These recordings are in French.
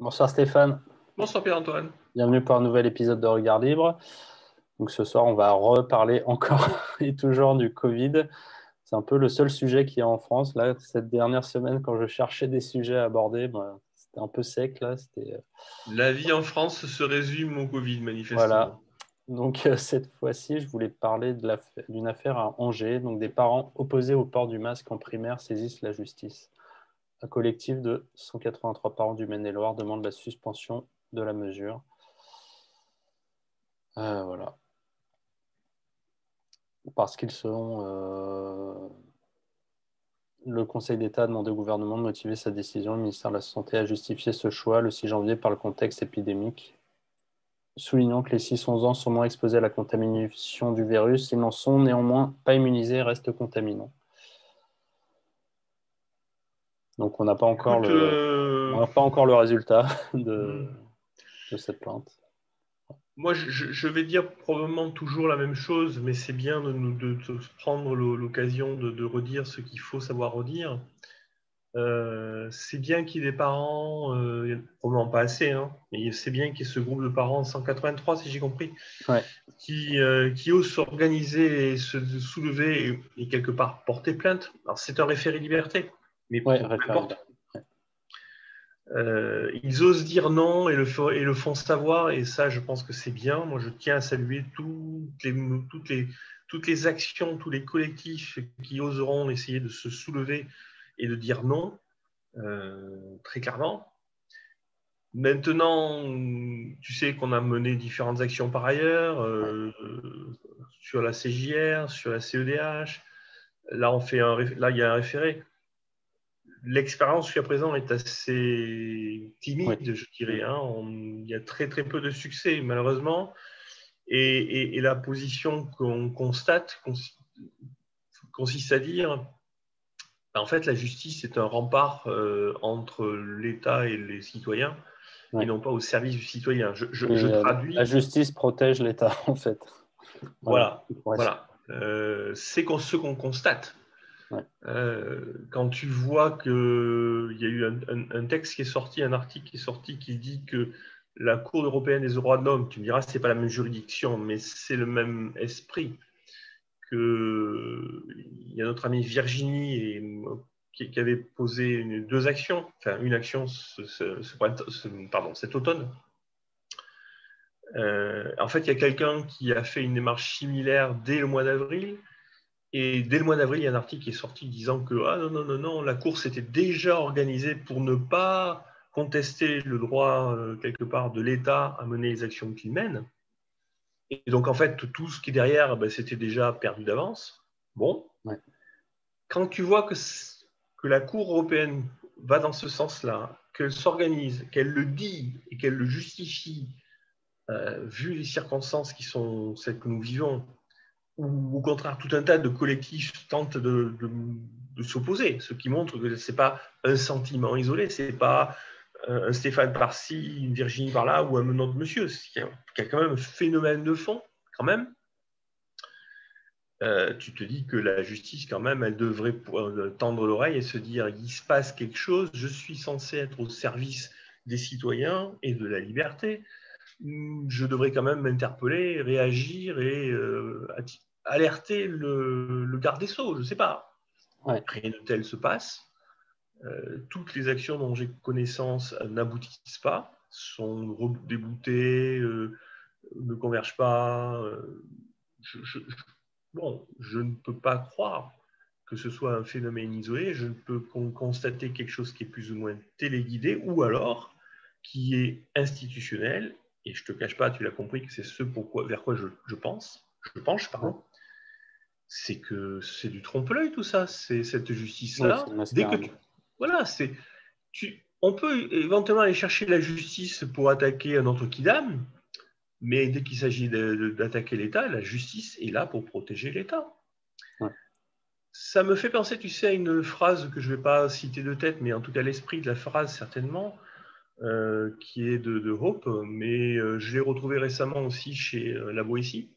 Bonsoir Stéphane, Bonsoir Pierre-Antoine. bienvenue pour un nouvel épisode de Regard Libre. Donc ce soir, on va reparler encore et toujours du Covid. C'est un peu le seul sujet qu'il y a en France. Là, cette dernière semaine, quand je cherchais des sujets à aborder, c'était un peu sec. Là, La vie en France se résume au Covid, voilà. manifestement. Donc cette fois-ci, je voulais parler d'une affaire à Angers. Donc des parents opposés au port du masque en primaire saisissent la justice. Un collectif de 183 parents du Maine-et-Loire demande la suspension de la mesure. Voilà. Parce qu'ils sont. Le Conseil d'État a demandé au gouvernement de motiver sa décision. Le ministère de la Santé a justifié ce choix le 6 janvier par le contexte épidémique, soulignant que les 6-11 ans sont moins exposés à la contamination du virus. Ils n'en sont néanmoins pas immunisés et restent contaminants. Donc on n'a pas encore Écoute, le résultat de, hmm, de cette plainte. moi je vais dire probablement toujours la même chose, mais c'est bien de se prendre l'occasion de redire ce qu'il faut savoir redire. C'est bien qu'il y ait des parents, probablement pas assez, hein, mais c'est bien qu'il y ait ce groupe de parents, 183 si j'ai compris, Ouais, qui osent s'organiser et se soulever et quelque part porter plainte. Alors c'est un référé liberté, mais ouais, peu référendum. importe. Ils osent dire non et le font savoir, et ça, je pense que c'est bien. Moi, je tiens à saluer toutes les actions, tous les collectifs qui oseront essayer de se soulever et de dire non, très clairement. Maintenant, tu sais qu'on a mené différentes actions par ailleurs, Ouais. sur la CJR, sur la CEDH. Là, là, il y a un référé. L'expérience jusqu'à présent est assez Oui. timide, je dirais. Hein. Il y a très très peu de succès, malheureusement. Et la position qu'on constate consiste à dire, en fait, la justice est un rempart entre l'État et les citoyens, et Ouais. non pas au service du citoyen. Je Oui, la traduis, justice protège l'État, en fait. Voilà. voilà, voilà. C'est ce qu'on constate. Ouais. Quand tu vois qu'il y a eu un texte qui est sorti, un article qui est sorti qui dit que la Cour européenne des droits de l'homme, tu me diras, ce n'est pas la même juridiction, mais c'est le même esprit, il y a notre amie Virginie qui avait posé deux actions, enfin une action cet automne. En fait, il y a quelqu'un qui a fait une démarche similaire dès le mois d'avril. Et dès le mois d'avril, il y a un article qui est sorti disant que ah non, non, non, non, la course était déjà organisée pour ne pas contester le droit, quelque part, de l'État à mener les actions qu'il mène. Et donc, en fait, tout ce qui est derrière, ben, c'était déjà perdu d'avance. Bon, Ouais. quand tu vois que la Cour européenne va dans ce sens-là, qu'elle s'organise, qu'elle le dit et qu'elle le justifie, vu les circonstances qui sont celles que nous vivons, ou au contraire, tout un tas de collectifs tentent de s'opposer, ce qui montre que ce n'est pas un sentiment isolé, ce n'est pas un Stéphane par-ci, une Virginie par-là, ou un autre monsieur. Il y a quand même un phénomène de fond, quand même. Tu te dis que la justice, quand même, elle devrait tendre l'oreille et se dire, il se passe quelque chose, je suis censé être au service des citoyens et de la liberté, je devrais quand même m'interpeller, réagir et alerter le garde des Sceaux, je ne sais pas. Ouais. Rien de tel se passe. Toutes les actions dont j'ai connaissance n'aboutissent pas, sont déboutées, ne convergent pas. Je, je, bon, je ne peux pas croire que ce soit un phénomène isolé. Je ne peux constater quelque chose qui est plus ou moins téléguidé ou alors qui est institutionnel. Et je ne te cache pas, tu l'as compris, que c'est vers quoi je penche, Ouais. pardon. C'est que c'est du trompe-l'œil tout ça, c'est cette Oui, c'est justice-là. une Dès que mascarade. voilà, on peut éventuellement aller chercher la justice pour attaquer un autre kidam, mais dès qu'il s'agit d'attaquer l'État, la justice est là pour protéger l'État. Ouais. Ça me fait penser, tu sais, à une phrase que je ne vais pas citer de tête, mais en tout cas l'esprit de la phrase certainement, qui est de Hope, mais je l'ai retrouvé récemment aussi chez La Boétie,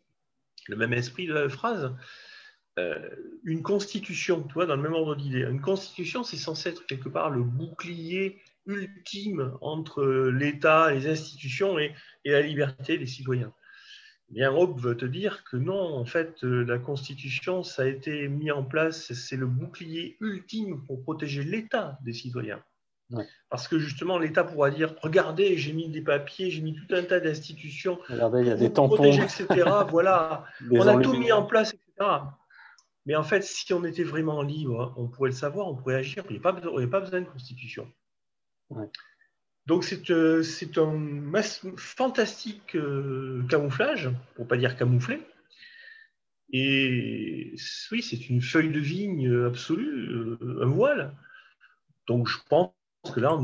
le même esprit de la phrase. Une constitution, tu vois, dans le même ordre d'idée. Une constitution, c'est censé être quelque part le bouclier ultime entre l'État, les institutions et la liberté des citoyens. Eh bien, Hobbes veut te dire que non, en fait, la Constitution, ça a été mis en place, c'est le bouclier ultime pour protéger l'État des citoyens. Ouais. Parce que justement, l'État pourra dire, regardez, j'ai mis des papiers, j'ai mis tout un tas d'institutions Regardez, il y a pour des vous tampons, protéger, etc. Voilà, des on a tout mis en enluminures. place, etc. Mais en fait, si on était vraiment libre, on pourrait le savoir, on pourrait agir, il n'y a pas besoin de Constitution. Ouais. Donc c'est un fantastique camouflage, pour ne pas dire camouflé. Et oui, c'est une feuille de vigne absolue, un voile. Donc je pense que là,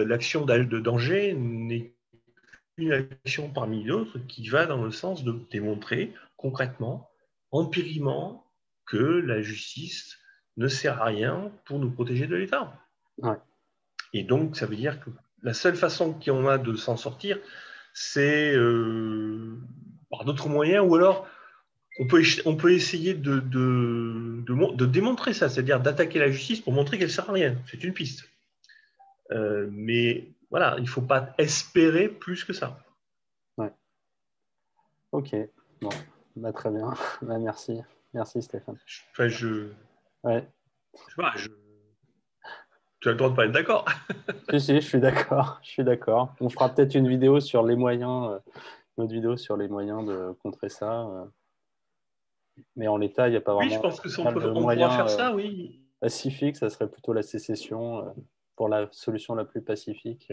l'action de danger n'est qu'une action parmi d'autres qui va dans le sens de démontrer concrètement, empiriquement, que la justice ne sert à rien pour nous protéger de l'État. Ouais. Et donc, ça veut dire que la seule façon qu'on a de s'en sortir, c'est par d'autres moyens, ou alors on peut essayer de démontrer ça, c'est-à-dire d'attaquer la justice pour montrer qu'elle ne sert à rien. C'est une piste. Mais voilà, il ne faut pas espérer plus que ça. Ouais. Ok, bon, bah, très bien. Bah, merci. Merci Stéphane. Enfin, Ouais. sais pas, tu as le droit de pas être d'accord. Si, je suis d'accord. Je suis d'accord. On fera peut-être une vidéo sur les moyens, une autre vidéo sur les moyens de contrer ça. Mais en l'état, il n'y a pas Oui, je vraiment pense que de on pourra faire moyens ça, oui. pacifiques. Ça serait plutôt la sécession pour la solution la plus pacifique.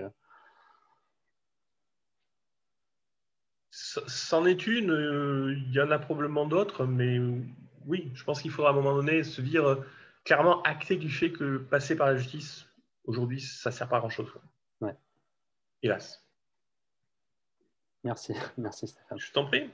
C'en est une, il y en a probablement d'autres, mais oui, je pense qu'il faudra à un moment donné se dire clairement acter du fait que passer par la justice, aujourd'hui, ça ne sert pas à grand-chose. Ouais. Hélas. Merci, merci Stéphane. Je t'en prie.